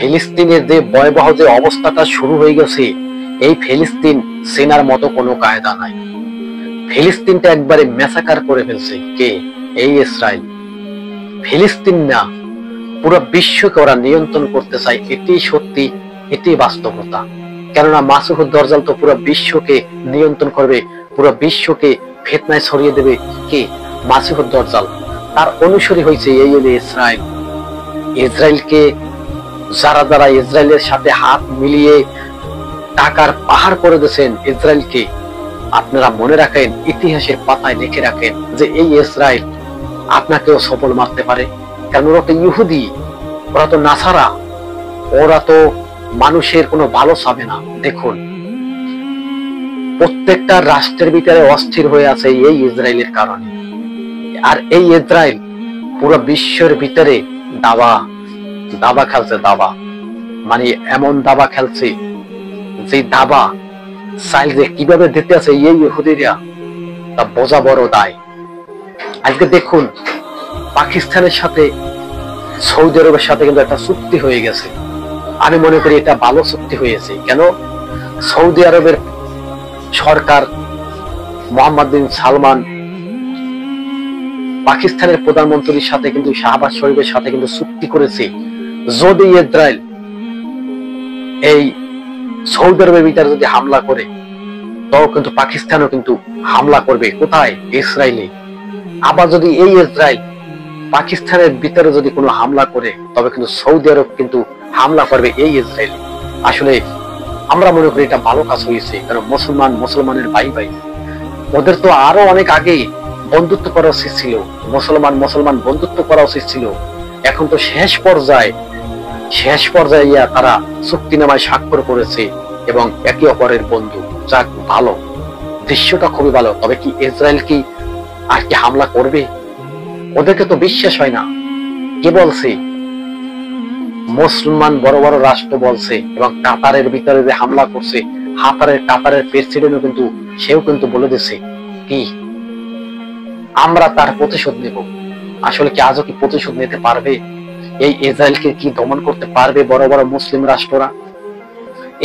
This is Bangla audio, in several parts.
ফিলিস্তিনের যে ভয়াবহ যে অবস্থাটা শুরু হয়ে গেছে, এই ফিলিস্তিন সেনার মতো কোনো কায়দা নাই। ফিলিস্তিনটা একবারে ম্যাসাকার করে ফেলছে কে? এই ইসরায়েল। ফিলিস্তিন না, পুরো বিশ্বকে ওরা নিয়ন্ত্রণ করতে চায়। এটি সত্যি, এটি বাস্তবতা। কেননা মাসুদ দরজাল তো পুরো বিশ্বকে নিয়ন্ত্রণ করবে, পুরো বিশ্বকে ফিতনায় ছড়িয়ে দেবে কে? মাসুদ দরজাল। তার অনুসারী হয়েছে এই ইসরায়েল। ইসরায়েলকে যারা ইসরায়েলের সাথে হাত মিলিয়ে টাকার পাহাড় করে দিয়েছেন ইসরায়েলকে, আপনারা মনে রাখেন, ইতিহাসের পাতায় লিখে রাখেন যে এই ইসরায়েল আপনাকেও সফল মারতে পারে। কারণ ওরা তো ইহুদি, ওরা তো নাসারা, ওরা তো মানুষের কোনো ভালো চাবে না। দেখুন, প্রত্যেকটা রাষ্ট্রের ভিতরে অস্থির হয়ে আছে এই ইসরায়েলের কারণে। আর এই ইসরায়েল পুরো বিশ্বের ভিতরে দাবা খেলছে। দাবা মানে এমন দাবা খেলছে যে দাবা চাইল যে কিভাবে দিতে আছে এই ইহুদিরা, তা বোঝা বড় দায়। আজকে দেখুন, পাকিস্তানের সাথে সৌদি আরবের সাথে কিন্তু একটা চুক্তি হয়ে গেছে। আমি মনে করি এটা ভালো চুক্তি হয়েছে। কেন? সৌদি আরবের সরকার মোহাম্মদ বিন সালমান পাকিস্তানের প্রধানমন্ত্রীর সাথে কিন্তু শাহবাজ শরীফের সাথে কিন্তু চুক্তি করেছে, যদি ইসরায়েল এই সৌদি আরবের ভিতরে যদি হামলা করে, তাও কিন্তু পাকিস্তানও কিন্তু হামলা করবে। কোথায়? ইসরায়েলে। আবার যদি এই ইসরায়েল পাকিস্তানের ভিতরে যদি কোনো হামলা করে, তবে কিন্তু সৌদি আরব কিন্তু হামলা করবে এই ইসরায়েলে। আসলে আমরা মনে করি এটা ভালো কাজ হয়েছে। কারণ মুসলমানের ভাই ভাই, ওদের তো আরো অনেক আগে বন্ধুত্ব করা উচিত ছিল। মুসলমান বন্ধুত্ব করা উচিত ছিল। এখন তো শেষ পর্যায়ে তারা চুক্তিনামায় স্বাক্ষর করেছে এবং একে অপরের বন্ধু। যাক, ভালো, দৃশ্যটা খুবই ভালো। তবে কি ইসরায়েল কি আর কি হামলা করবে? ওদেরকে তো বিশ্বাস হয় না। কে বলছে? মুসলমান বড় বড় রাষ্ট্র বলছে। এবং কাতারের ভিতরে যে হামলা করছে, কাতারের প্রেসিডেন্টও কিন্তু সেও কিন্তু বলে দিচ্ছে কি আমরা তার প্রতিশোধ নেব। আসলে কি আজও কি প্রতিশোধ নিতে পারবে? এই ইসরায়েলকে কি দমন করতে পারবে বড় বড় মুসলিম রাষ্ট্ররা?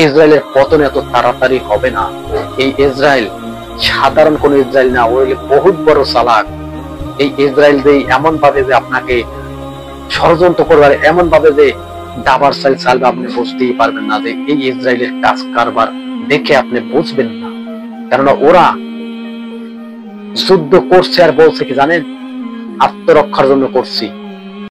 ইসরায়েলের পতন এত তাড়াতাড়ি হবে না। এই ইসরায়েল সাধারণ কোন ইসরায়েল না, ওই বহুত বড় চালাক। এই ইসরায়েল যে এমন ভাবে যে আপনাকে ষড়যন্ত্র করবার, এমন ভাবে যে দাবার চালবে, আপনি বুঝতেই পারবেন না যে এই ইসরায়েলের কাজ কারবার দেখে আপনি বুঝবেন না। কেননা ওরা যুদ্ধ করছে আর বলছে কি জানেন? আত্মরক্ষার জন্য করছি।